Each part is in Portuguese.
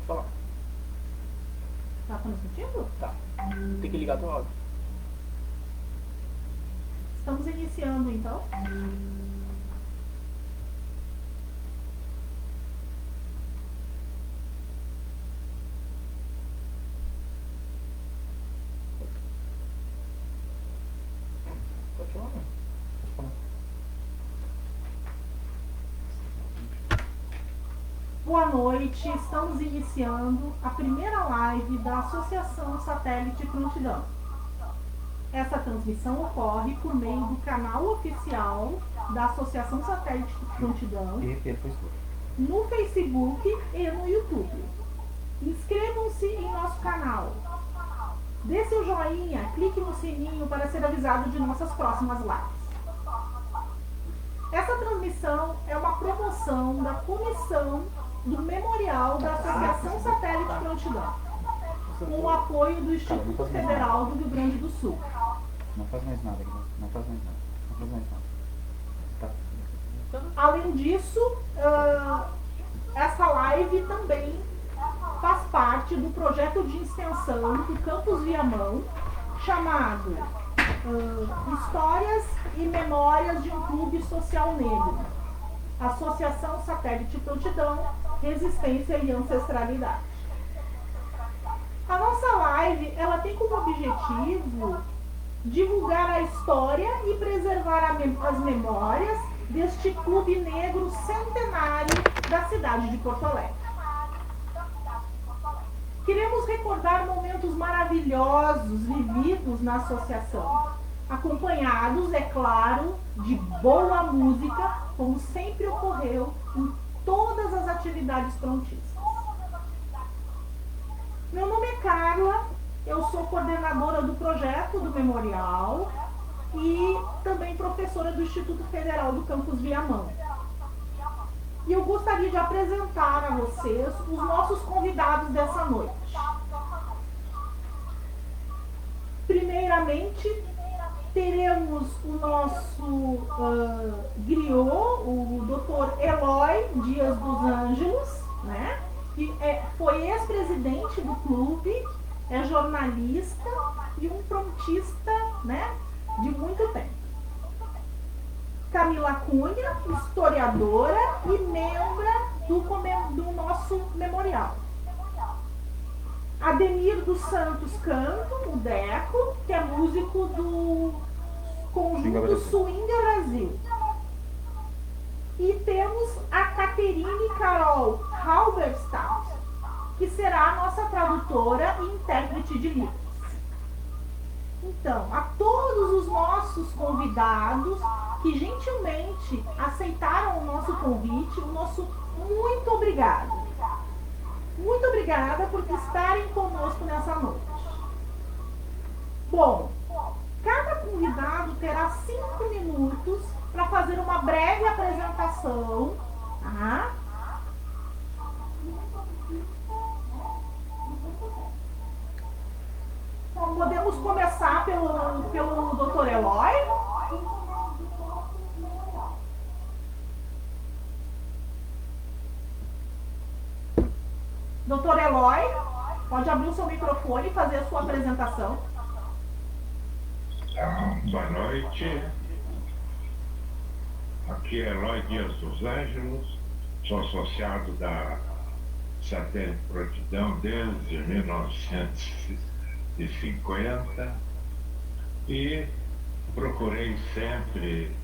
falar. Tá transmitindo? Tá. Tem que ligar teu áudio. Estamos iniciando então. Pode falar, né? Boa noite, estamos iniciando a primeira live da Associação Satélite Prontidão. Essa transmissão ocorre por meio do canal oficial da Associação Satélite Prontidão no Facebook e no YouTube. Inscrevam-se em nosso canal. Dê seu joinha, clique no sininho para ser avisado de nossas próximas lives. Essa transmissão é uma promoção da Comissão do Memorial da Associação Satélite Prontidão, com o apoio do Instituto Federal do Rio Grande do Sul. Não faz mais nada, não faz mais nada. Não faz mais nada. Tá. Além disso, essa live também faz parte do projeto de extensão do Campus Viamão, chamado Histórias e Memórias de um Clube Social Negro, Associação Satélite Prontidão, Resistência e Ancestralidade. A nossa live, ela tem como objetivo divulgar a história e preservar as memórias deste clube negro centenário da cidade de Porto Alegre. Queremos recordar momentos maravilhosos vividos na associação, acompanhados, é claro, de boa música, como sempre ocorreu em todas as atividades prontistas. Meu nome é Carla, eu sou coordenadora do projeto do Memorial e também professora do Instituto Federal do Campus Viamão. E eu gostaria de apresentar a vocês os nossos convidados dessa noite. Primeiramente, teremos o nosso griot, o Dr. Eloy Dias dos Angelos, né? Que foi ex-presidente do clube, é jornalista e um prontista, né, de muito tempo. Camila Cunha, historiadora e membro do nosso memorial. Ademir dos Santos Canto, o Deco, que é músico do conjunto Swinga Brasil. E temos a Caterine Carol Halberstadt, que será a nossa tradutora e intérprete de livros. Então, a todos os nossos convidados que gentilmente aceitaram o nosso convite, o nosso muito obrigado. Muito obrigada por estarem conosco nessa noite. Bom, cada convidado terá 5 minutos para fazer uma breve apresentação, tá? Então, podemos começar pelo Dr. Eloy. Dr. Eloy, pode abrir o seu microfone e fazer a sua apresentação. Boa noite. Aqui é Eloy Dias dos Angelos, sou associado da Satélite Prontidão desde 1950 e procurei sempre,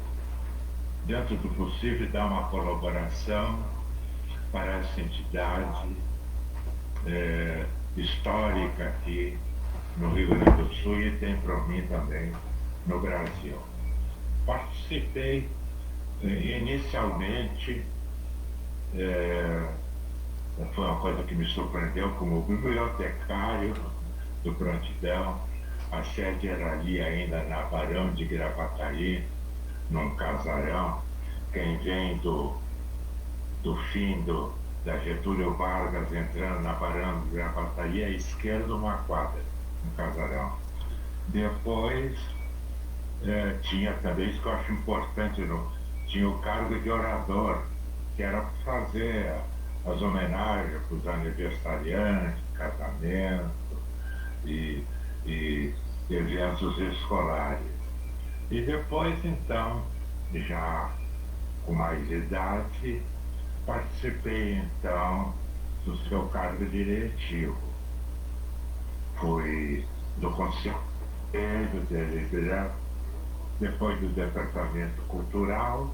dentro do possível, dar uma colaboração para essa entidade histórica aqui no Rio Grande do Sul e tem por mim também no Brasil. Participei inicialmente, foi uma coisa que me surpreendeu, como bibliotecário do Prontidão. A sede era ali ainda na Barão de Gravataí, num casarão. Quem vem do fim da Getúlio Vargas entrando na Barão de Gravataí, à esquerda uma quadra, um casarão. Depois tinha também, isso que eu acho importante, tinha o cargo de orador, que era fazer as homenagens para os aniversariantes, casamentos e eventos escolares. E depois, então, já com mais idade, participei, então, do seu cargo diretivo. Fui do Conselho Deliberativo, depois do Departamento Cultural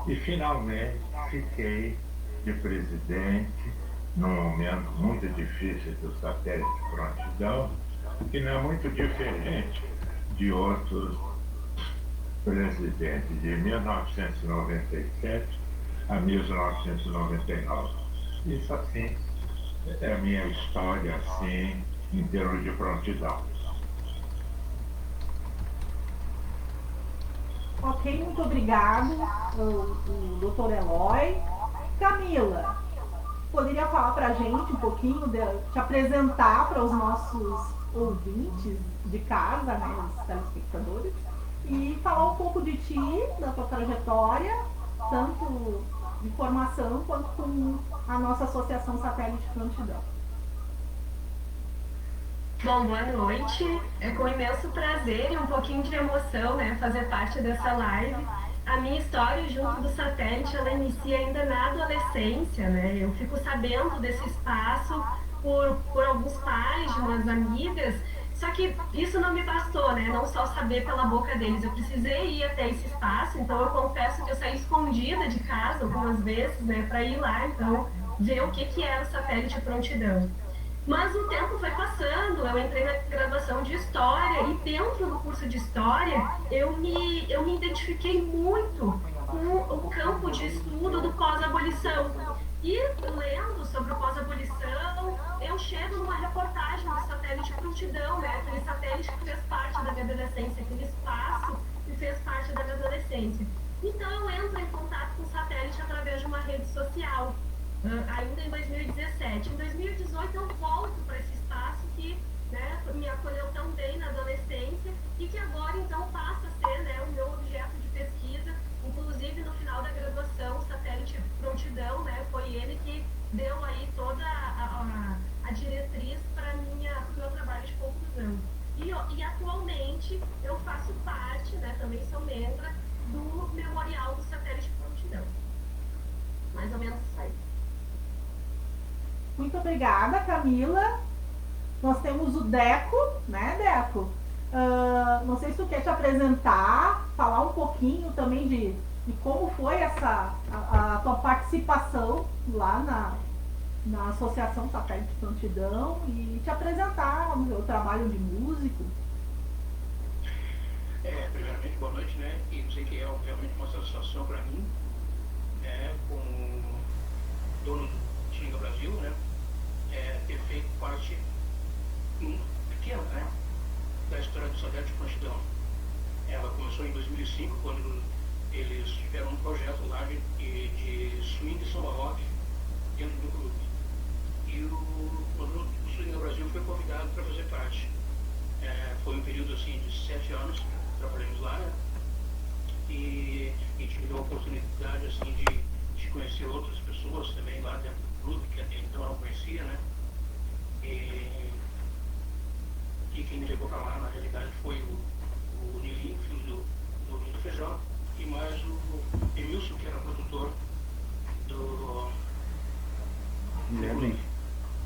e, finalmente, fiquei de presidente num momento muito difícil do satélite Prontidão, que não é muito diferente de outros presidentes, de 1997 a 1999. Isso, assim, é a minha história, assim, em termos de prontidão. Ok, muito obrigado, o doutor Eloy. Camila, poderia falar para a gente um pouquinho, te apresentar para os nossos ouvintes de casa, né, os telespectadores, e falar um pouco de ti, da tua trajetória, tanto de formação quanto com a nossa Associação Satélite Prontidão. Bom, boa noite. É com imenso prazer e um pouquinho de emoção, né, fazer parte dessa live. A minha história junto do satélite, ela inicia ainda na adolescência, né? Eu fico sabendo desse espaço por alguns pais, de umas amigas, só que isso não me bastou, né? Não só saber pela boca deles, eu precisei ir até esse espaço, então eu confesso que eu saí escondida de casa algumas vezes, né, para ir lá, então, ver o que era o satélite Prontidão. Mas o tempo foi passando, eu entrei na graduação de História e dentro do curso de História eu me identifiquei muito com o campo de estudo do pós-abolição. E lendo sobre o pós-abolição, eu chego numa reportagem do satélite Prontidão, né? Aquele satélite que fez parte da minha adolescência, aquele espaço que fez parte da minha adolescência. Então eu entro em contato com o satélite através de uma rede social. Ainda em 2017. Em 2018 eu volto para esse espaço que, né, me acolheu tão bem na adolescência e que agora então passa a ser, né, o meu objeto de pesquisa. Inclusive no final da graduação, o satélite Prontidão, né, foi ele que deu aí toda a diretriz para o meu trabalho de conclusão. E atualmente eu faço parte, né, também sou membro do Memorial do Satélite Prontidão. Mais ou menos isso aí. Muito obrigada, Camila. Nós temos o Deco, né, Deco? Não sei se tu quer te apresentar, falar um pouquinho também de como foi a tua participação lá na Associação Satélite Prontidão e te apresentar o trabalho de músico. Primeiramente, boa noite, né? E dizer que é realmente uma satisfação para mim, como dono do Ginga Brasil, né? Ter feito parte pequena, né, da história do satélite Prontidão. Ela começou em 2005, quando eles tiveram um projeto lá de swing e samba rock dentro do clube. E o Ginga Brasil foi convidado para fazer parte. Foi um período assim de 7 anos trabalhando lá, né? E tive a oportunidade assim de conhecer outras pessoas também lá dentro do clube, que até então eu não conhecia, né? E quem me levou para lá, na realidade, foi o Nilinho, filho do Feijão, e mais o Emilson, que era produtor do clube.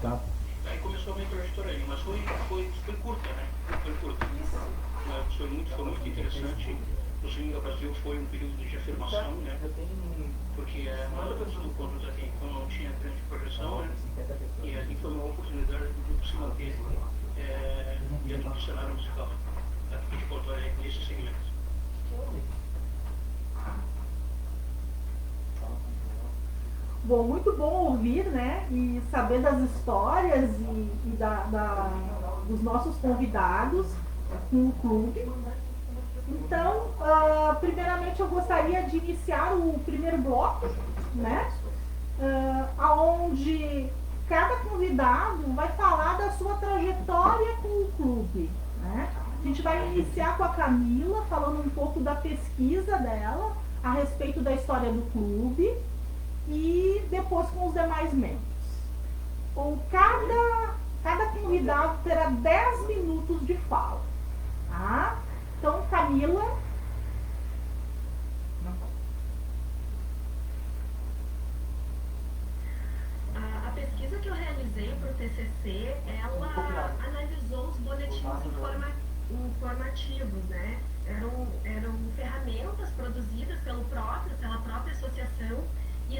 Tá. Aí começou a minha trajetória aí, mas foi curta, né? Foi curta. Mas foi muito interessante. O Ginga Brasil foi um período de afirmação, né? Porque nós do ponto até então não tinha grande projeção, né? E ali foi uma oportunidade do grupo se manter dentro do cenário musical aqui de Porto Alegre, nesse segmento. Bom, muito bom ouvir, né, e saber das histórias e dos nossos convidados com o clube. Então, primeiramente eu gostaria de iniciar o primeiro bloco, né, onde cada convidado vai falar da sua trajetória com o clube, né? A gente vai iniciar com a Camila, falando um pouco da pesquisa dela a respeito da história do clube, e depois com os demais membros. Cada convidado terá 10 minutos de fala. Tá? Então, Camila. A pesquisa que eu realizei para o TCC, ela analisou os boletins informativos, né? Eram ferramentas produzidas pela própria associação, e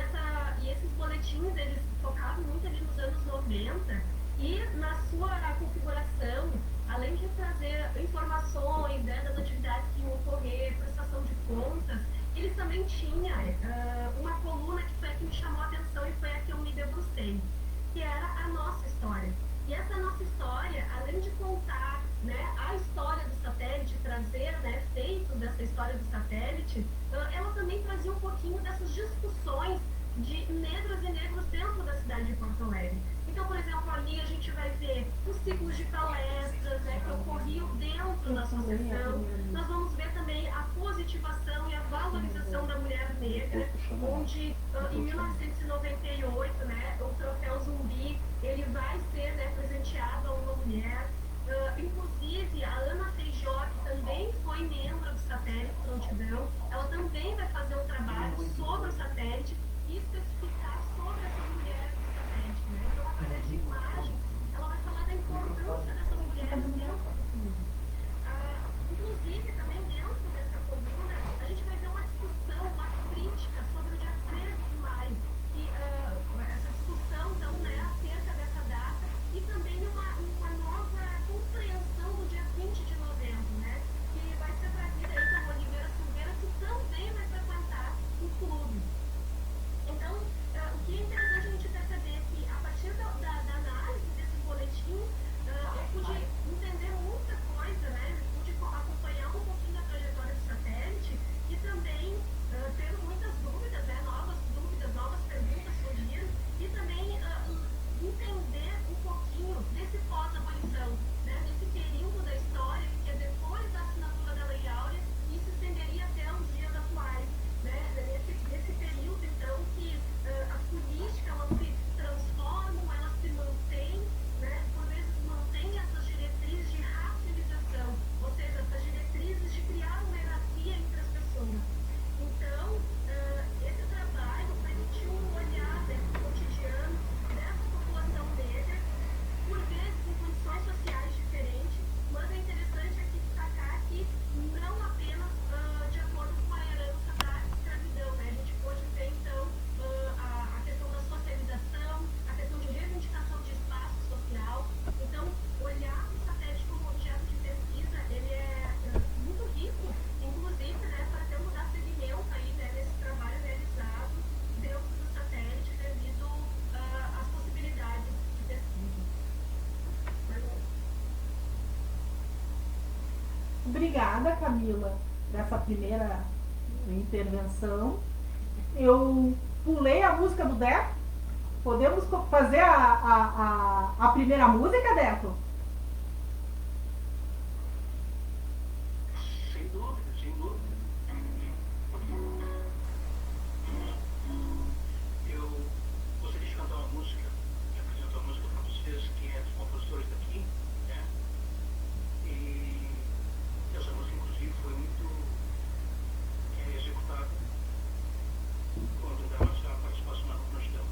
esses boletins, eles focavam muito ali nos anos 90, e na sua configuração, além de trazer informações, né, das atividades que iam ocorrer, prestação de contas, eles também tinham uma coluna que foi a que me chamou a atenção e foi a que eu me debrucei, que era a nossa história. E essa nossa história, além de contar, né, a história do satélite, trazer, né, feitos dessa história do satélite, ela também trazia um pouquinho dessas discussões de negros e negros dentro da cidade de Porto Alegre. Então, por exemplo, ali a gente vai ver os ciclos de palestras, né, que ocorriam dentro da associação. Nós vamos ver também a positivação e a valorização da mulher negra, onde em 1998, né, o troféu Zumbi, ele vai ser, né, presenteado a uma mulher. Inclusive, a Ana Feijó, que também foi membro do Satélite Prontidão, ela também vai fazer um trabalho sobre o satélite e especificar sobre essas mulheres do satélite, né? Então, através de imagens, ela vai falar da importância dessas mulheres dentro do clube. Inclusive, também dentro dessa coluna, a gente vai ver uma discussão, uma crítica sobre o dia 13 de maio, e essa discussão, então, né, acerca dessa data, e também uma nova compreensão do dia 20 de novembro, né, que vai ser trazida aí pela Oliveira Silveira, que também vai frequentar o clube. Então, o que é interessante a gente perceber é que, a partir da análise desses boletins, eu pude entender muita coisa, né? Pude acompanhar um pouquinho da trajetória do satélite e também ter muitas dúvidas, né? Novas dúvidas, novas perguntas surgiram, e também entender um pouquinho desse pós-abolição, né? Desse período da história que é depois da assinatura da Lei Áurea e se estenderia até os dias atuais, né? Nesse período, então, que as políticas, elas se transformam, elas se mantêm, né? Por vezes mantêm essas diretrizes de racialização, ou seja, essas diretrizes de criar uma hierarquia entre as pessoas. Então, esse trabalho permitiu um olhar, né, pro cotidiano dessa população negra, por vezes em condições sociais diferentes, mas é interessante aqui destacar que não apenas de acordo com a herança da escravidão, né? A gente pode ver, então, a questão da socialização, a questão de reivindicação de espaço social. Então, olhar o satélite como objeto de pesquisa, ele é muito rico, inclusive, né, para ter dar seguimento aí, né, nesse trabalho realizado dentro do satélite devido às possibilidades de pesquisa. Obrigada, Camila, dessa primeira intervenção. Eu pulei a música do Deco. Podemos fazer a primeira música, Deco? Sem dúvida, sem dúvida. Eu gostaria de cantar uma música, de apresentar uma música para vocês, que é dos compositores daqui, né? E essa música, inclusive, foi muito executada quando da nossa participação na Prontidão.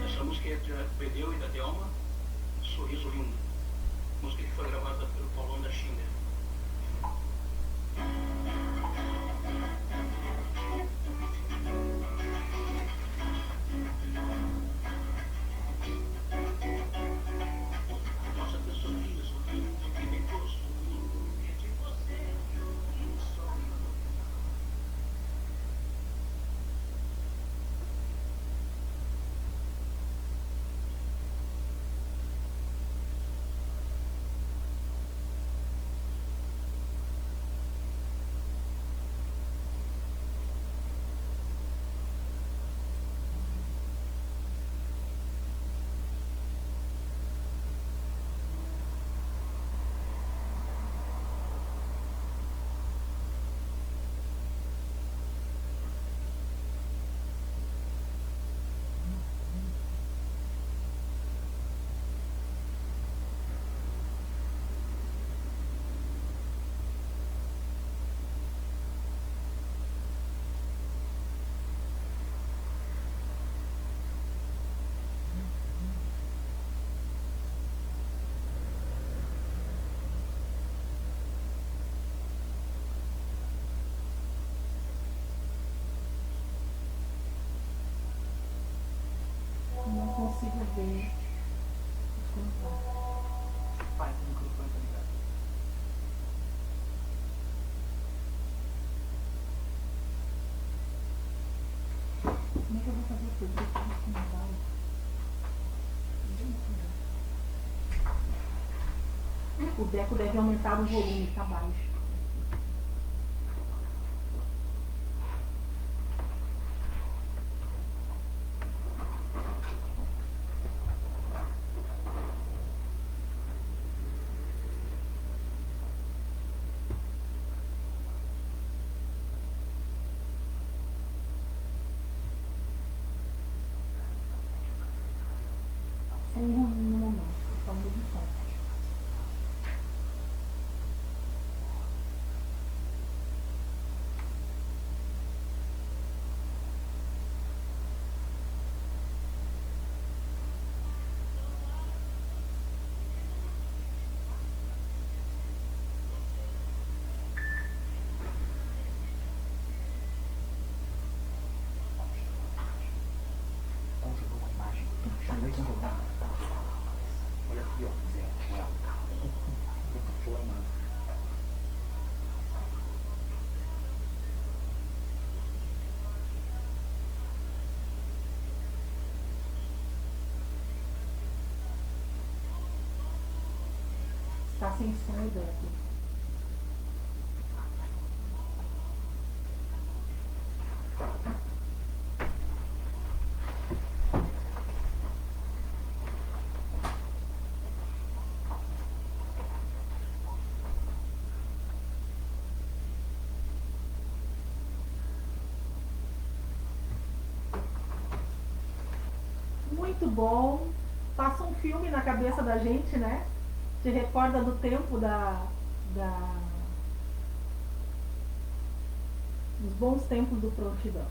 Essa música é de Bedeu e da Delma, Sorriso Lindo. Música que foi gravada pelo Paulão da Schindler. Nossa pessoa linda, sorrindo, que nem possuindo, entre você e eu, sorrindo. O Deco deve aumentar o volume, tá baixo. Sem ruim no momento, só muda de som. Congelou a imagem. Chamei de novo. Olha aqui, ó, Zé. Olha. Congelou a imagem. Está sem som o Deco. Muito bom. Passa um filme na cabeça da gente, né? Te recorda do tempo dos bons tempos do Prontidão.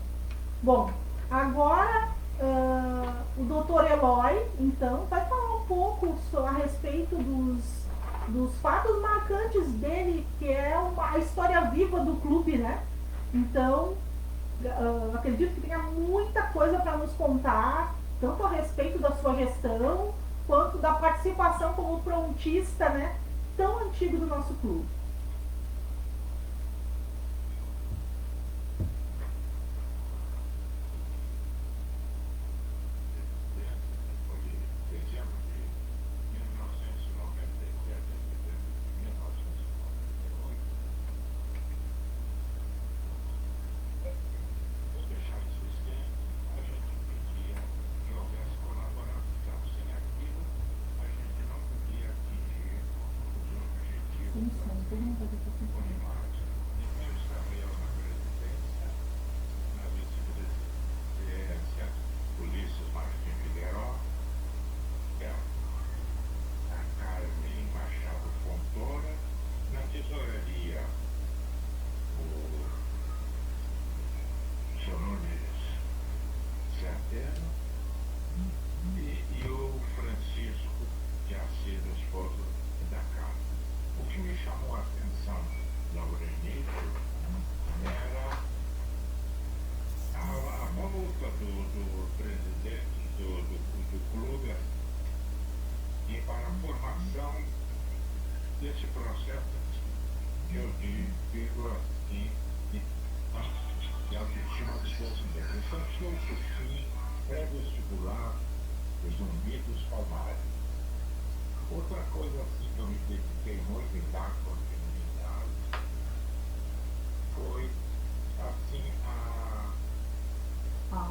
Bom, agora o Dr. Eloy, então, vai falar um pouco a respeito dos fatos marcantes dele, que é a história viva do clube, né? Então, acredito que tenha muita coisa para nos contar, tanto a respeito da sua gestão, quanto da participação como prontista, né, tão antigo do nosso clube. Sim, sim, todo mundo vai ter que Ulisses Martins Figueiró, a Carmen Machado Fontoura, na tesouraria o seu Nunes Centeno e o Francisco de Assis, esposo da Carmen. O que me chamou a atenção logo no início era a volta do presidente do clube e para a formação desse processo que eu digo assim, de autoestima de desenvolvimento. Então, tinha o cursinho pré-vestibular dos Zumbi dos Palmares. Outra coisa assim que eu me dediquei muito em dar continuidade foi assim a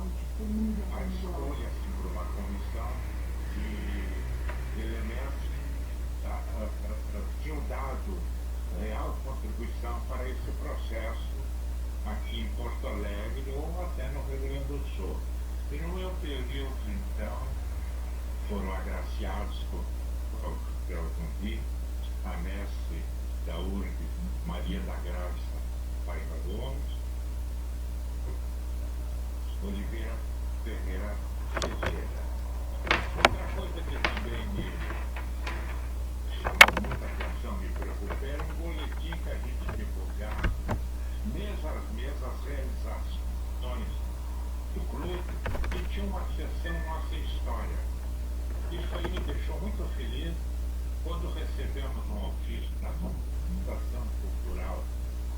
escolha assim, por uma comissão de elementos que tinham dado real contribuição para esse processo aqui em Porto Alegre ou até no Rio Grande do Sul. E no meu período, então, foram agraciados pelo Zumbi, a mestre da URB, Maria da Graça Paiva Gomes, Oliveira Ferreira Teixeira. Outra coisa que também me chamou muita atenção, me preocupou, era um boletim que a gente divulgava, mês a mês, as realizações do clube, e tinha uma seção Nossa História. Isso aí me deixou muito feliz quando recebemos um ofício da Fundação Cultural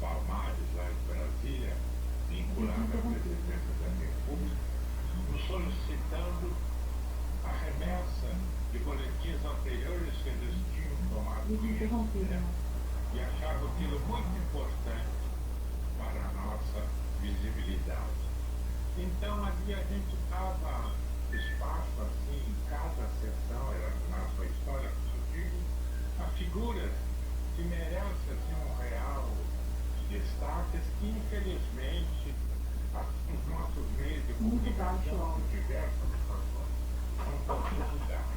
Palmares, lá em Brasília, vinculada à presidência da República, nos solicitando a remessa de boletins anteriores que eles tinham tomado Desinterrompido. e achavam aquilo muito importante para a nossa visibilidade. Então ali a gente dava espaço assim, em cada sessão, era na sua história, a figuras que merecem assim, um real destaque, que infelizmente os nossos meios de comunicação diversas situações são confundados.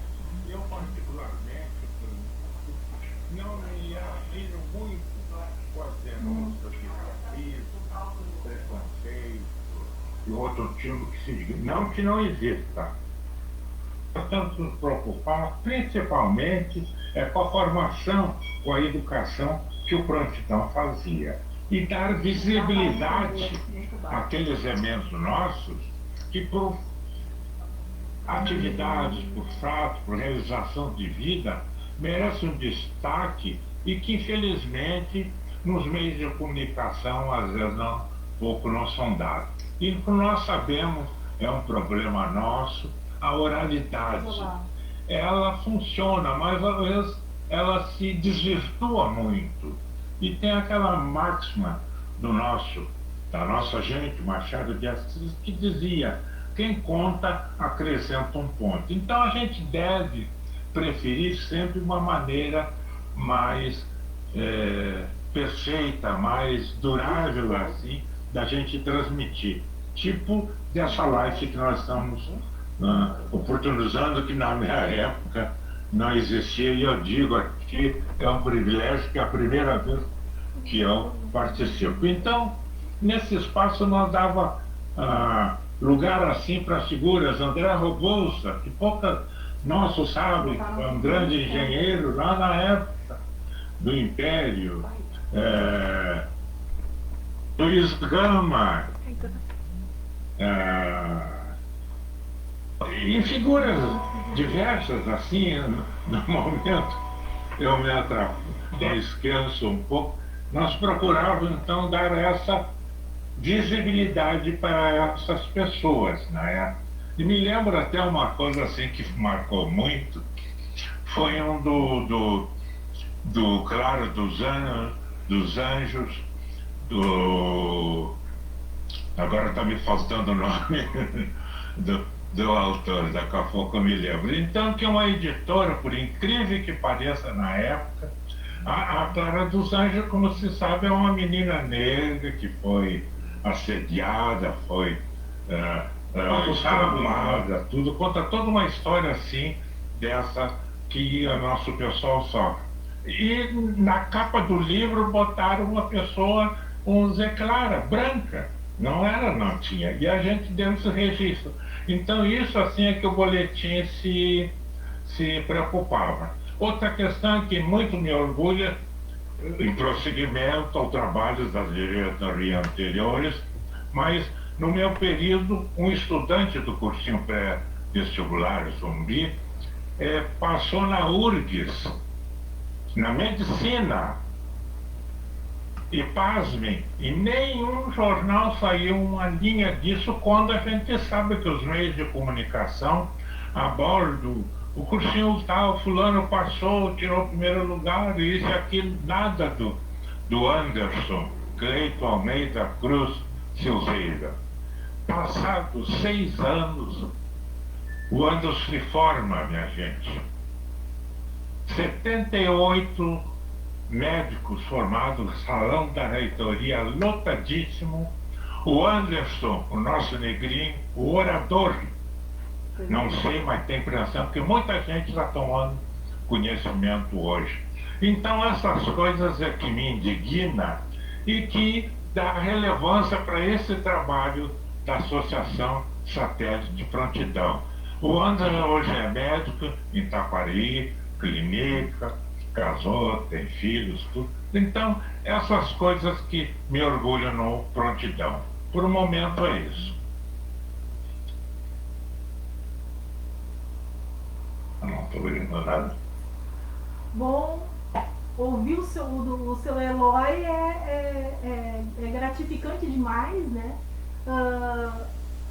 Eu particularmente não me afino muito com as denúncias de racismo, preconceito e outro tipo que se diga. Não que não exista. Nós temos que nos preocupar principalmente com a formação, com a educação que o Prontidão fazia. E dar visibilidade àqueles elementos nossos que por atividades, por fato, por realização de vida, merecem um destaque e que infelizmente nos meios de comunicação às vezes pouco não são dados. E o que nós sabemos é um problema nosso, a oralidade. Ela funciona, mas às vezes ela se desvirtua muito. E tem aquela máxima da nossa gente, Machado de Assis, que dizia: quem conta acrescenta um ponto. Então a gente deve preferir sempre uma maneira mais perfeita, mais durável assim, da gente transmitir. Tipo dessa live que nós estamos oportunizando, que na minha época não existia, e eu digo aqui, é um privilégio, que é a primeira vez que eu participo. Então, nesse espaço nós dava lugar assim para figuras. André Rebouça, que pouca nosso sabe, um grande engenheiro lá na época do Império, Luiz Gama, e figuras diversas assim. No momento eu me esqueço um pouco. Nós procurávamos então dar essa visibilidade para essas pessoas, né? E me lembro até uma coisa assim que marcou muito, foi um do Claro dos Anjos, agora está me faltando o nome do autor, daqui a pouco eu me lembro. Então, que é uma editora, por incrível que pareça na época, a Clara dos Anjos, como se sabe, é uma menina negra que foi assediada, foi amada, tudo, conta toda uma história assim, dessa que o nosso pessoal sofre. E na capa do livro botaram uma pessoa, Zé Clara, branca, não tinha, e a gente deu esse registro. Então isso assim é que o boletim se preocupava. Outra questão que muito me orgulha, em prosseguimento ao trabalho das diretorias anteriores, mas no meu período, um estudante do cursinho pré-vestibular Zumbi passou na URGS, na medicina, e pasmem, e nenhum jornal saiu uma linha disso, quando a gente sabe que os meios de comunicação abordam o cursinho tal, fulano passou, tirou o primeiro lugar, e isso e aquilo, nada do Anderson Cleiton Almeida Cruz Silveira. Passados 6 anos, o Anderson se forma, minha gente. 78 médicos formados, salão da reitoria lotadíssimo. O Anderson, o nosso negrinho, o orador, não sei, mas tem impressão que muita gente está tomando conhecimento hoje. Então essas coisas é que me indigna e que dá relevância para esse trabalho da Associação Satélite de Prontidão. O Anderson hoje é médico em Itaquari, clínica, casou, tem filhos, tudo. Então, essas coisas que me orgulham no Prontidão. Por um momento é isso. Não estou vendo nada. Bom, ouvir o seu Eloy é gratificante demais, né?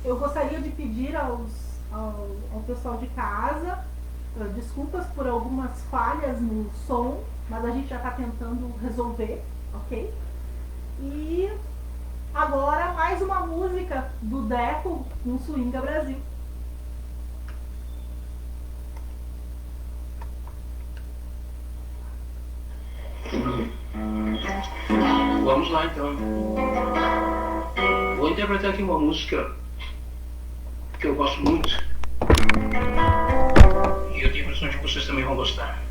Eu gostaria de pedir ao pessoal de casa Desculpas por algumas falhas no som, mas a gente já está tentando resolver, ok? E agora mais uma música do Deco no Swinga Brasil. Vamos lá então. Vou interpretar aqui uma música que eu gosto muito. E eu tenho a impressão de que vocês também vão gostar.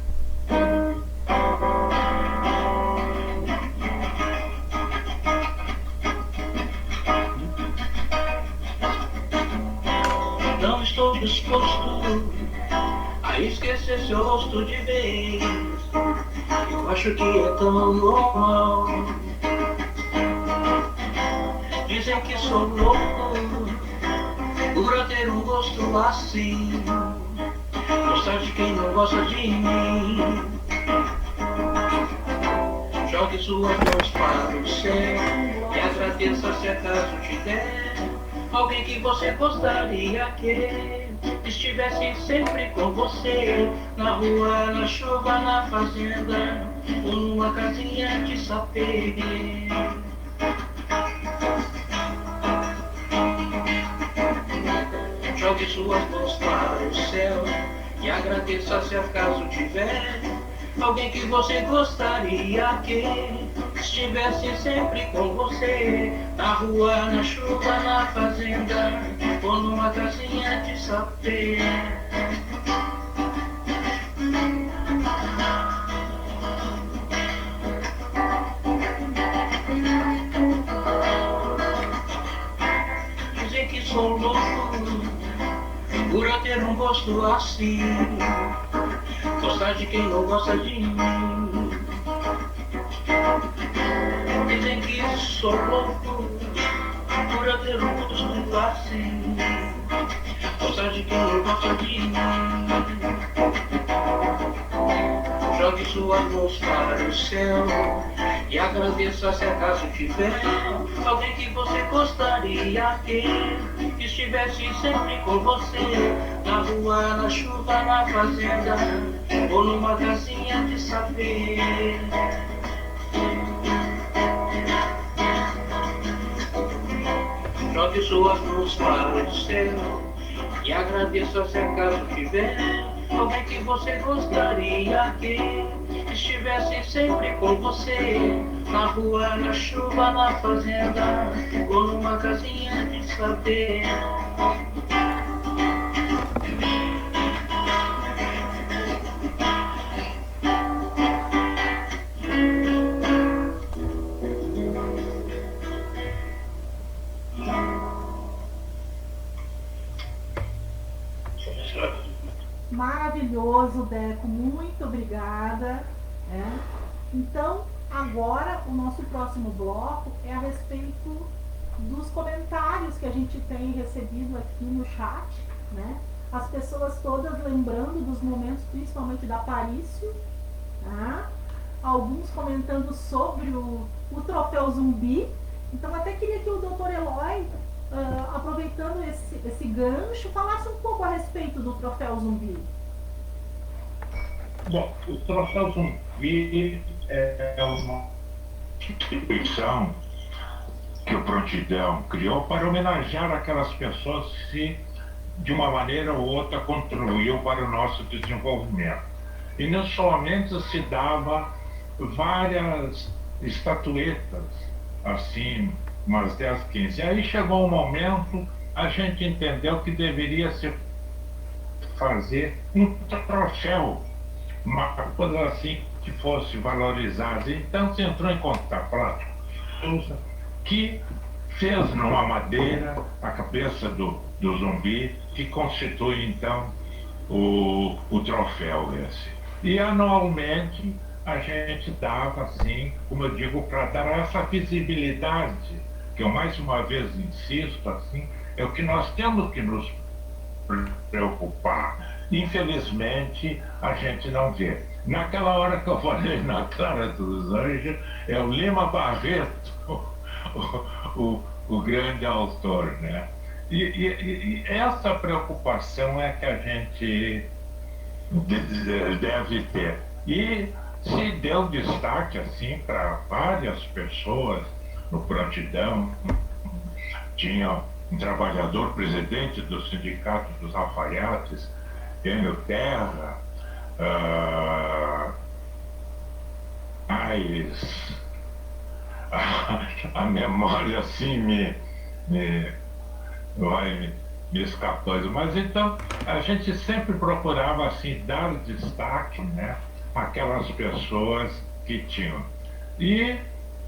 Não estou disposto a esquecer seu rosto de vez. Eu acho que é tão normal. Dizem que sou louco por ter um gosto assim. Gostar de quem não gosta de mim. Jogue suas mãos para o céu e agradeça se acaso te der alguém que você gostaria que estivesse sempre com você, na rua, na chuva, na fazenda ou numa casinha de sapê. Jogue suas mãos para o céu e agradeça se acaso tiver alguém que você gostaria que estivesse sempre com você, na rua, na chuva, na fazenda ou numa casinha de sapê. Dizem que sou louco por eu ter um gosto assim. Gostar de quem não gosta de mim. Dizem que sou louco por eu ter um gosto assim. Gostar de quem não gosta de mim. Jogue suas mãos para o céu e agradeça se acaso tiver alguém que você gostaria que estivesse sempre com você, na rua, na chuva, na fazenda ou numa casinha de sapê. Jogue suas mãos para o céu e agradeça se acaso tiver alguém que você gostaria que estivesse sempre com você, na rua, na chuva, na fazenda ou numa casinha de sapê. Maravilhoso, Deco, muito obrigada. Então, agora o nosso próximo bloco é a respeito dos comentários que a gente tem recebido aqui no chat, né? As pessoas todas lembrando dos momentos, principalmente da Parício, tá? Alguns comentando sobre o troféu Zumbi. Então, até queria que o Dr. Eloy, aproveitando esse gancho, falasse um pouco a respeito do troféu Zumbi. Bom, o troféu Zumbi é uma instituição que o Prontidão criou para homenagear aquelas pessoas que, de uma maneira ou outra, contribuíam para o nosso desenvolvimento. E não somente se dava várias estatuetas, assim, umas 10, 15. Aí chegou um momento, a gente entendeu que deveria se fazer um troféu, uma coisa assim que fosse valorizada. Então se entrou em contato que fez numa madeira a cabeça do zumbi, que constitui então o troféu esse. E anualmente a gente dava, assim, como eu digo, para dar essa visibilidade, que eu mais uma vez insisto, assim, é o que nós temos que nos preocupar. Infelizmente, a gente não vê. Naquela hora que eu falei na Clara dos Anjos, é o Lima Barreto, o grande autor, né? E essa preocupação é que a gente deve ter. E se deu destaque assim para várias pessoas no Prontidão. Tinha um trabalhador presidente do Sindicato dos Alfaiates, Enio Terra, mas a memória assim vai me escapando. Mas então a gente sempre procurava assim dar destaque, né, àquelas pessoas que tinham. E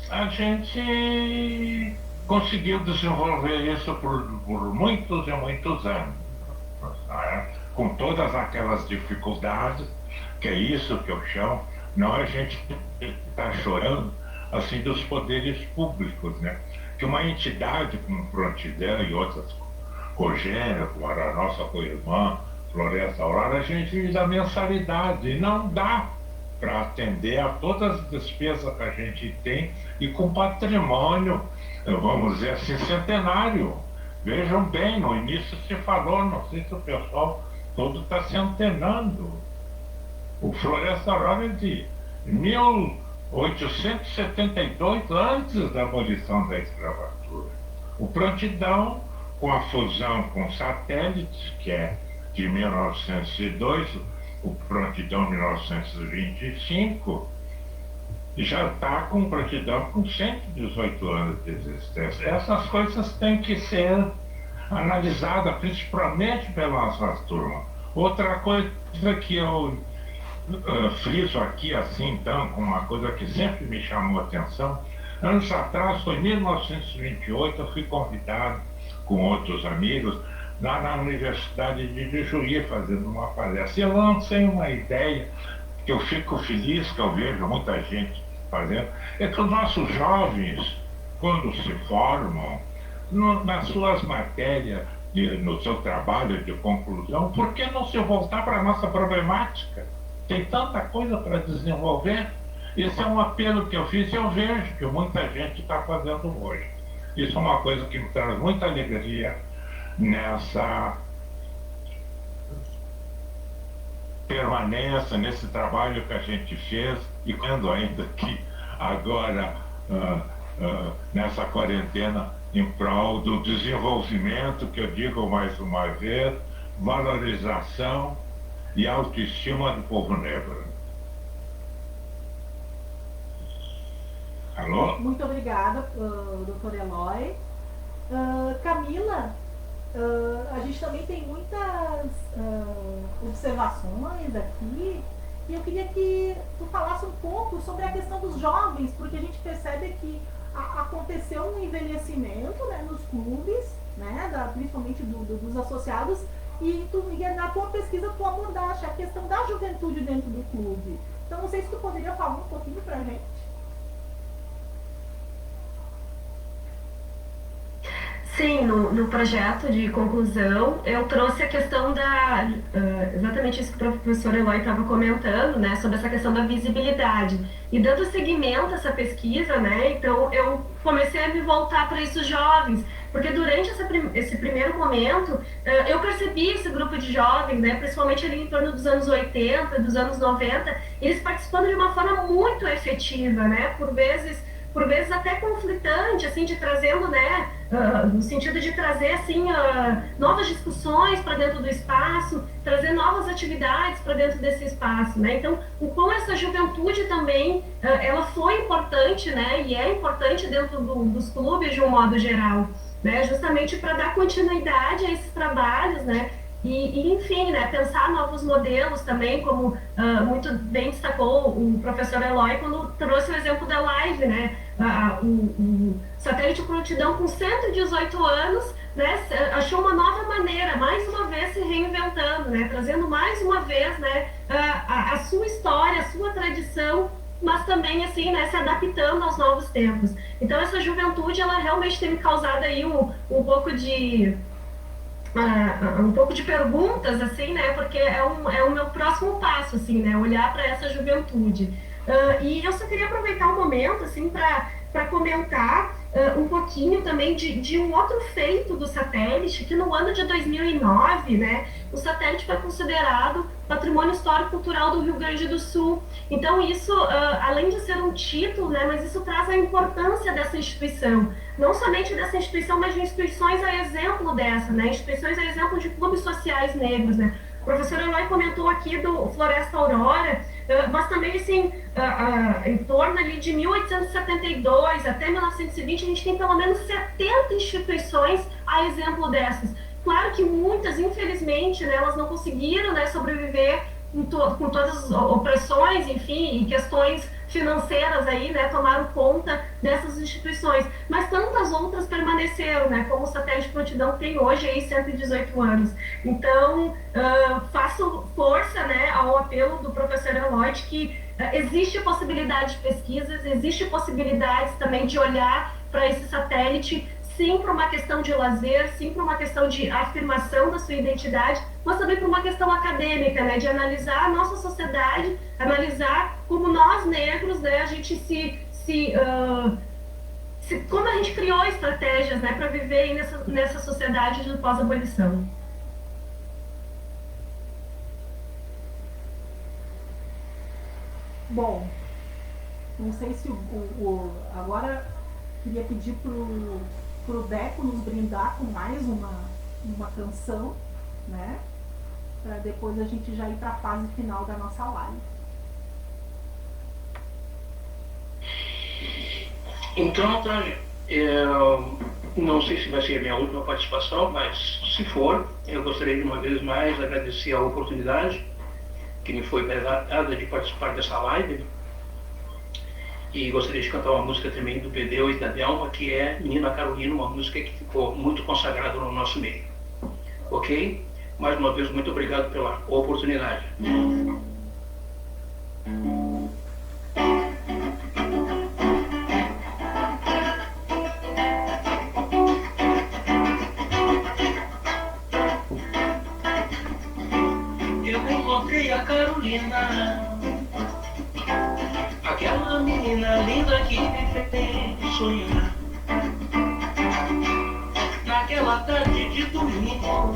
a gente conseguiu desenvolver isso por muitos e muitos anos, né? Com todas aquelas dificuldades, que é isso que eu chamo, não a gente está chorando assim dos poderes públicos, né? Que uma entidade como Prontidão e outras cogêneras, como a nossa co-irmã Floresta Aurora, a gente vive a mensalidade e não dá para atender a todas as despesas que a gente tem e com patrimônio, vamos dizer assim, centenário. Vejam bem, no início se falou, não sei se o pessoal todo está se antenando. O Floresta Aurora é de 1872, antes da abolição da escravatura. O Prontidão, com a fusão com satélites, que é de 1902, o Prontidão 1925, já está com Prontidão com 118 anos de existência. Essas coisas têm que ser analisadas, principalmente pela nossa turma. Outra coisa que eu friso aqui, assim, então, com uma coisa que sempre me chamou a atenção, anos atrás, foi em 1928, eu fui convidado com outros amigos lá na Universidade de Juí, fazendo uma palestra. E eu lancei uma ideia que eu fico feliz, que eu vejo muita gente fazendo, é que os nossos jovens, quando se formam, nas suas matérias, no seu trabalho de conclusão, por que não se voltar para a nossa problemática? Tem tanta coisa para desenvolver. Esse é um apelo que eu fiz e eu vejo que muita gente está fazendo hoje. Isso é uma coisa que me traz muita alegria nessa permanência, nesse trabalho que a gente fez, e quando ainda que agora, nessa quarentena, em prol do desenvolvimento, que eu digo mais uma vez, valorização e autoestima do povo negro. Alô? Muito obrigada, doutor Eloy. Camila, a gente também tem muitas observações aqui, e eu queria que tu falasse um pouco sobre a questão dos jovens, porque a gente percebe que aconteceu um envelhecimento, né, nos clubes, né, principalmente dos associados, e na tua pesquisa tu abordaste a questão da juventude dentro do clube. Então não sei se tu poderia falar um pouquinho pra gente. Sim, no projeto de conclusão, eu trouxe a questão exatamente isso que o professor Eloy estava comentando, né, sobre essa questão da visibilidade. E dando seguimento a essa pesquisa, né, então eu comecei a me voltar para esses jovens, porque durante esse primeiro momento, eu percebi esse grupo de jovens, né, principalmente ali em torno dos anos 80, dos anos 90, eles participando de uma forma muito efetiva, né, por vezes até conflitante, assim, de trazendo, né, no sentido de trazer, assim, novas discussões para dentro do espaço, trazer novas atividades para dentro desse espaço, né, então, o quão essa juventude também, ela foi importante, né, e é importante dentro dos clubes de um modo geral, né, justamente para dar continuidade a esses trabalhos, né, e enfim, né, pensar novos modelos também, como muito bem destacou o professor Eloy quando trouxe o exemplo da live, né, o satélite Prontidão com 118 anos, né, achou uma nova maneira, mais uma vez se reinventando, né, trazendo mais uma vez, né, a sua história, a sua tradição, mas também, assim, né, se adaptando aos novos tempos. Então essa juventude, ela realmente tem me causado aí um pouco de perguntas, assim, né, porque é o meu próximo passo, assim, né, olhar para essa juventude. E eu só queria aproveitar um momento, assim, para para comentar um pouquinho também de um outro feito do satélite, que no ano de 2009, né, o satélite foi considerado Patrimônio Histórico-Cultural do Rio Grande do Sul. Então isso, além de ser um título, né, mas isso traz a importância dessa instituição, não somente dessa instituição, mas de instituições a exemplo dessa, né, instituições a exemplo de clubes sociais negros, né. O professor Eloy comentou aqui do Floresta Aurora, mas também, assim, em torno ali de 1872 até 1920, a gente tem pelo menos 70 instituições a exemplo dessas. Claro que muitas, infelizmente, né, elas não conseguiram, né, sobreviver com todas as opressões, enfim, e questões financeiras aí, né, tomaram conta dessas instituições, mas tantas outras permaneceram, né, como o Satélite Prontidão tem hoje aí 118 anos. Então, faço força, né, ao apelo do professor Eloy de que existe possibilidade de pesquisas, existe possibilidades também de olhar para esse satélite, sim para uma questão de lazer, sim para uma questão de afirmação da sua identidade, mas também para uma questão acadêmica, né, de analisar a nossa sociedade, analisar como nós negros, né, a gente como a gente criou estratégias, né, para viver aí nessa sociedade de pós-abolição. Bom, não sei se agora queria pedir pro Deco nos brindar com mais uma canção, né? Para depois a gente já ir para a fase final da nossa live. Então, Tânia, eu não sei se vai ser a minha última participação, mas se for, eu gostaria de uma vez mais agradecer a oportunidade que me foi dada de participar dessa live. E gostaria de cantar uma música também do Pedeu e da Delma, que é Nina Carolina, uma música que ficou muito consagrada no nosso meio. Ok? Mais uma vez, muito obrigado pela oportunidade. Eu encontrei a Carolina, aquela menina linda que me fez sonhar. Naquela tarde de domingo,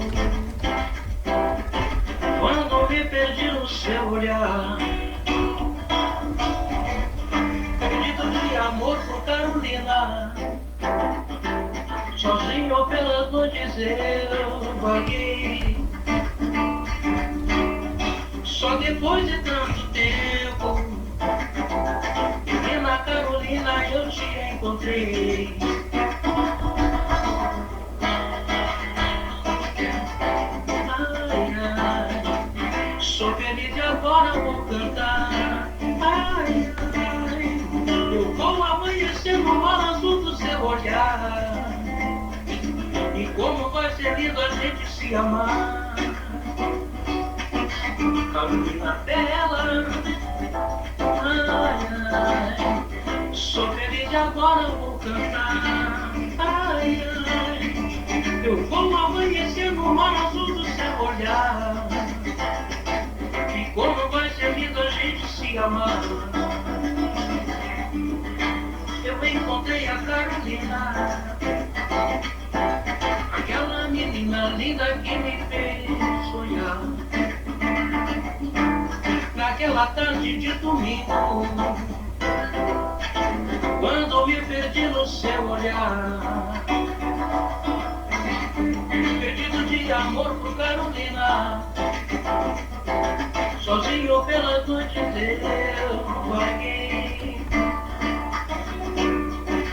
quando me perdi no seu olhar, perdido de amor por Carolina, sozinho pelas noites eu vaguei. Só depois de tanto tempo, menina Carolina, eu te encontrei. Ai, ai, sou feliz e agora vou cantar. Ai, ai, eu vou amanhecer no mar azul do seu olhar. E como vai ser lindo a gente se amar. Carolina bela, ai, ai, sou feliz e agora vou cantar. Ai, ai, eu vou amanhecer no mar azul do seu olhar. E como vai ser lindo a gente se amar. Eu encontrei a Carolina, aquela menina linda que me fez sonhar. Naquela tarde de domingo, quando me perdi no seu olhar, perdido de amor por Carolina, sozinho pela noite eu vaguei.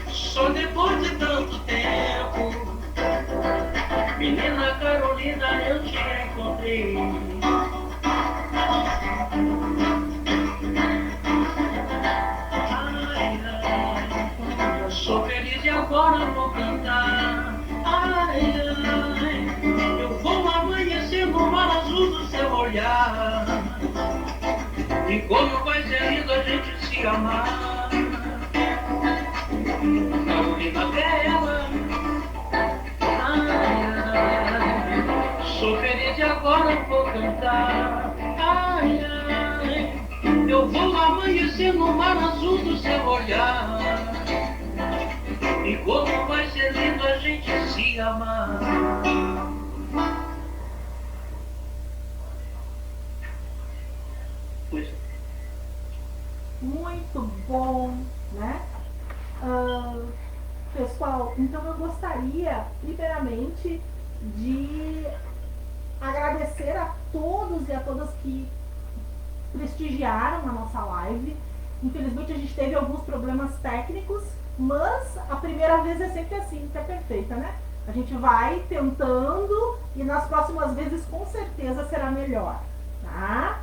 Só depois de tanto tempo, menina Carolina, eu te encontrei. Sou feliz e agora vou cantar. Ai, ai, eu vou amanhecer no mar azul do seu olhar. E como vai ser lindo a gente se amar. Carolina bela, ai, ai, sou feliz e agora vou cantar. Ai, ai, eu vou amanhecer no mar azul do seu olhar. E como vai ser lindo a gente se amar. Pois é. Muito bom, né? Pessoal, então eu gostaria, primeiramente, de agradecer a todos e a todas que prestigiaram a nossa live. Infelizmente a gente teve alguns problemas técnicos, mas a primeira vez é sempre assim, que é perfeita, né? A gente vai tentando e nas próximas vezes com certeza será melhor, tá?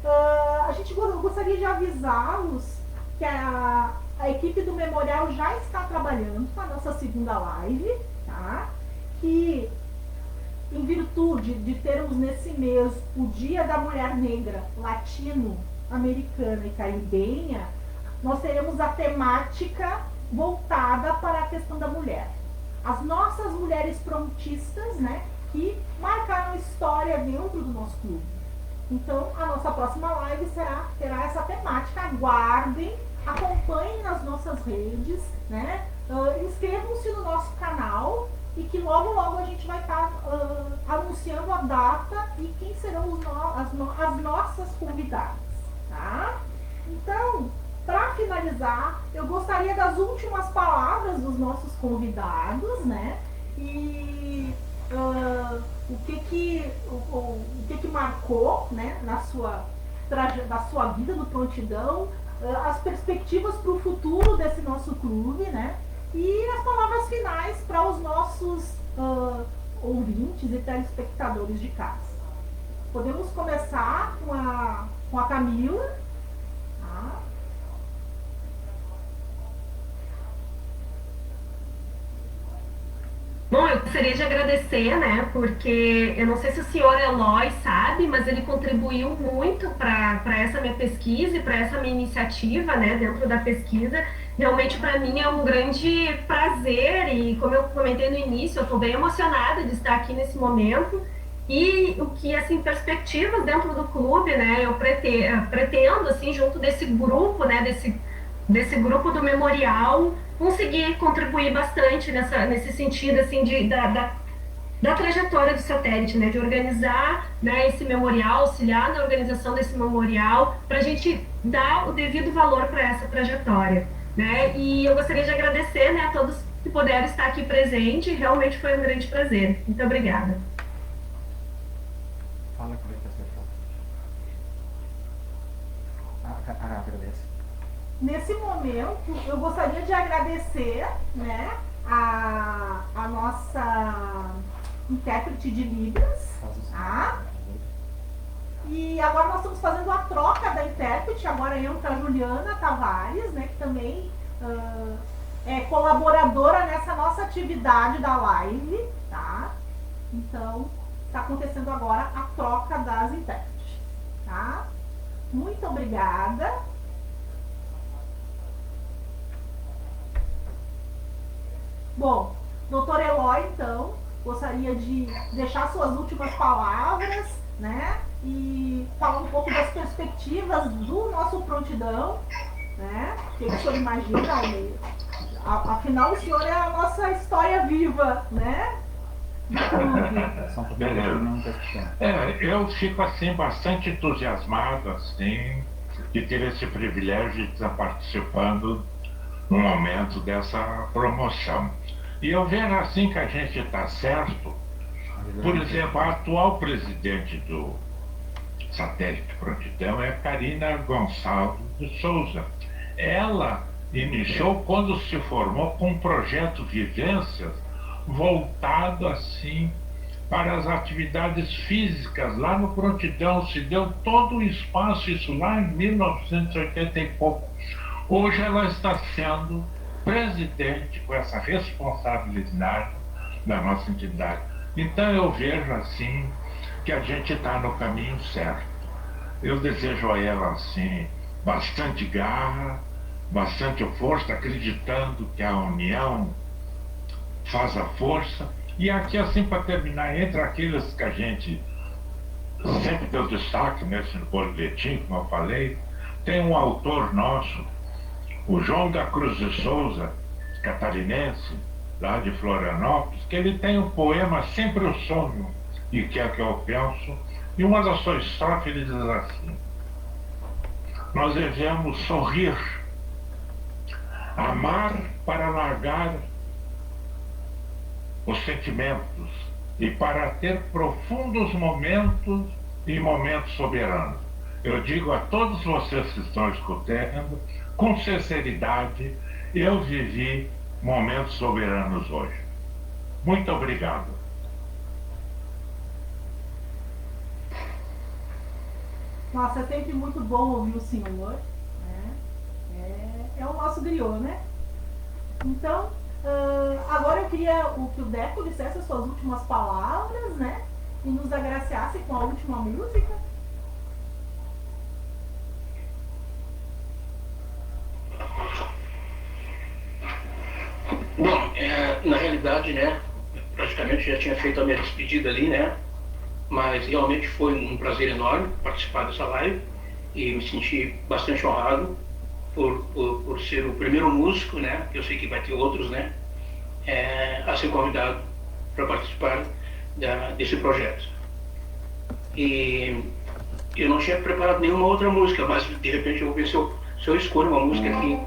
Eu gostaria de avisá-los que a equipe do Memorial já está trabalhando com a nossa segunda live, tá? Que em virtude de termos nesse mês o Dia da Mulher Negra Latino-Americana e Caribenha, nós teremos a temática voltada para a questão da mulher. As nossas mulheres frontistas, né, que marcaram história dentro do nosso clube. Então, a nossa próxima live terá essa temática. Aguardem, acompanhem nas nossas redes, né? Inscrevam-se no nosso canal e que logo logo a gente vai estar anunciando a data e quem serão as nossas convidadas, tá? Então, para finalizar, eu gostaria das últimas palavras dos nossos convidados, né? E o que marcou, né, da sua vida no Prontidão, as perspectivas para o futuro desse nosso clube, né? E as palavras finais para os nossos ouvintes e telespectadores de casa. Podemos começar com a Camila. Tá? Bom, eu gostaria de agradecer, né, porque eu não sei se o senhor Eloy sabe, mas ele contribuiu muito para essa minha pesquisa e para essa minha iniciativa, né, dentro da pesquisa. Realmente, para mim, é um grande prazer e, como eu comentei no início, eu estou bem emocionada de estar aqui nesse momento. E o que, assim, perspectivas dentro do clube, né, eu pretendo, assim, junto desse grupo, né, desse grupo do Memorial, conseguir contribuir bastante nesse sentido, assim, da trajetória do satélite, né, de organizar, né, esse memorial, auxiliar na organização desse memorial, para a gente dar o devido valor para essa trajetória, né, e eu gostaria de agradecer, né, a todos que puderam estar aqui presente, realmente foi um grande prazer. Muito obrigada. Fala como é que você fala. Agradece. Nesse momento, eu gostaria de agradecer, né, a nossa intérprete de Libras, tá? E agora nós estamos fazendo a troca da intérprete, agora entra a Juliana Tavares, né, que também é colaboradora nessa nossa atividade da live, tá? Então, está acontecendo agora a troca das intérpretes, tá? Muito obrigada. Bom, doutor Eloy, então, gostaria de deixar suas últimas palavras, né? E falar um pouco das perspectivas do nosso Prontidão, né? O que o senhor imagina, Almeida? Afinal, o senhor é a nossa história viva, né? Eu fico assim bastante entusiasmado assim, de ter esse privilégio de estar participando no momento dessa promoção. E eu vejo assim que a gente está certo. Por exemplo, a atual presidente do Satélite Prontidão é a Karina Gonçalves de Souza. Ela iniciou quando se formou com um projeto Vivências voltado assim para as atividades físicas lá no Prontidão. Se deu todo o espaço, isso lá em 1980 e pouco. Hoje ela está sendo presidente com essa responsabilidade da nossa entidade. Então eu vejo assim que a gente está no caminho certo. Eu desejo a ela assim bastante garra, bastante força, acreditando que a união faz a força. E aqui assim para terminar, entre aqueles que a gente sempre deu destaque nesse boletim, como eu falei, tem um autor nosso, o João da Cruz de Souza, catarinense, lá de Florianópolis, que ele tem o poema Sempre o Sonho, e que é que eu penso, e uma das suas estrofes ele diz assim: nós devemos sorrir, amar para largar os sentimentos e para ter profundos momentos e momentos soberanos. Eu digo a todos vocês que estão escutando, com sinceridade, eu vivi momentos soberanos hoje. Muito obrigado. Nossa, é sempre muito bom ouvir o senhor, né? É o nosso griot, né? Então, agora eu queria que o Deco dissesse as suas últimas palavras, né? E nos agraciasse com a última música. Bom, na realidade, né, praticamente já tinha feito a minha despedida ali, né? Mas realmente foi um prazer enorme participar dessa live e me senti bastante honrado por ser o primeiro músico, né? Que eu sei que vai ter outros, né? A ser convidado para participar desse projeto. E eu não tinha preparado nenhuma outra música, mas de repente eu vou ver se eu escolho uma música aqui.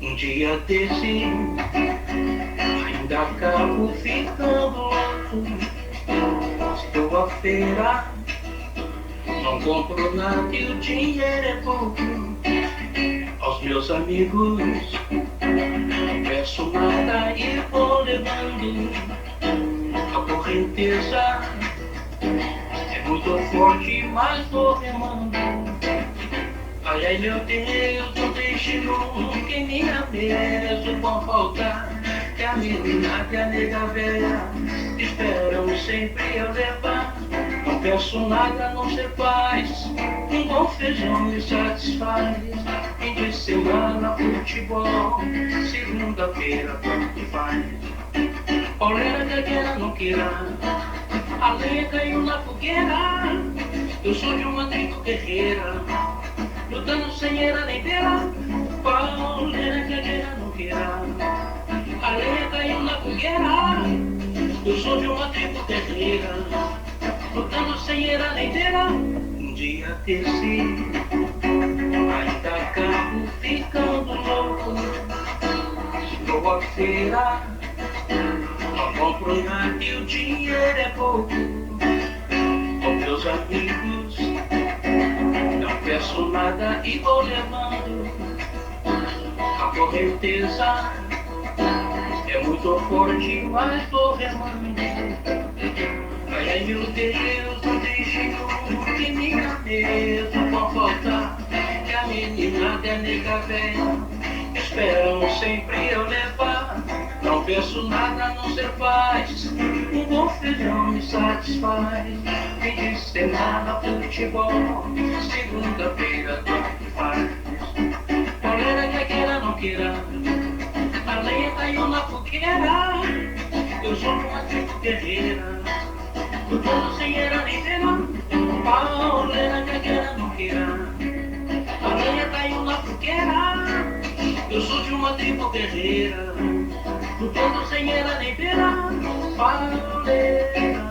Um dia desse ainda acabo ficando louco. Estou à feira, não compro nada e o dinheiro é pouco. Aos meus amigos não peço nada e vou levando. A correnteza é muito forte, mas vou remando. Ai, ai, meu Deus, não deixe nunca em minha mesa vão faltar. Que a menina e a nega velha esperam sempre eu levar. Não peço nada, não ser paz, um bom feijão me satisfaz. Fim de semana, futebol, segunda-feira, tanto faz. Olera que a guerra não queira, a lenha caiu na fogueira. Eu sou de uma tribo guerreira, lutando sem era nem beira. Olera que a guerra não queira, a lenha caiu na fogueira. Eu sou de uma tribo guerreira, lutando sem era nem beira. Um dia desse ainda acabo ficando louco. Estou à feira, não compro nada e o dinheiro é pouco. Com meus amigos não peço nada e vou levando. A correnteza é muito forte, mas vou remando. Ai, ai, meu Deus, não deixe nunca em minha mesa vão faltar. Que a menina e a nega velha esperam sempre eu levar. Não peço nada a não ser paz, um bom feijão me satisfaz. Fim de semana, futebol, segunda-feira, tanto faz. Olera que queira, não queira, a lenha caiu na fogueira. Eu sou uma tribo guerreira, lutando sem era nem pena. Olera que queira, não queira, a lenha caiu na fogueira. Eu sou de uma tribo guerreira, lutando sem era nem pena. Pauleira, pauleira,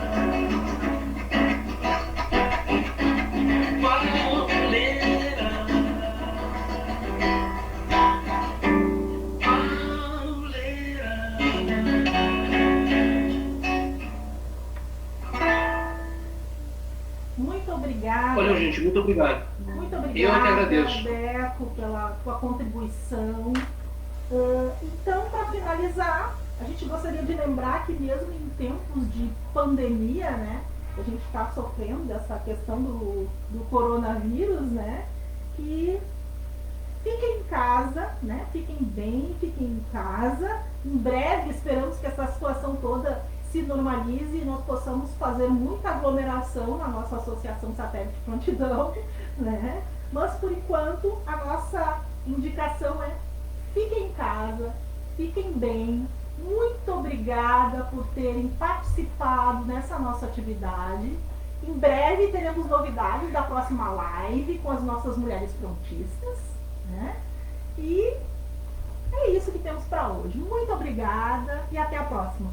Muito obrigada. Valeu, gente, muito obrigado. Muito obrigada, Eu que agradeço. Deco, pela tua contribuição. Então, para finalizar, a gente gostaria de lembrar que mesmo em tempos de pandemia, né, a gente está sofrendo dessa questão do coronavírus, né, que fiquem em casa, né, fiquem bem, fiquem em casa. Em breve, esperamos que essa situação toda se normalize e nós possamos fazer muita aglomeração na nossa Associação Satélite Prontidão, né? Mas por enquanto a nossa indicação é: fiquem em casa, fiquem bem. Muito obrigada por terem participado nessa nossa atividade. Em breve teremos novidades da próxima live com as nossas mulheres frontistas, né? E é isso que temos para hoje. Muito obrigada e até a próxima.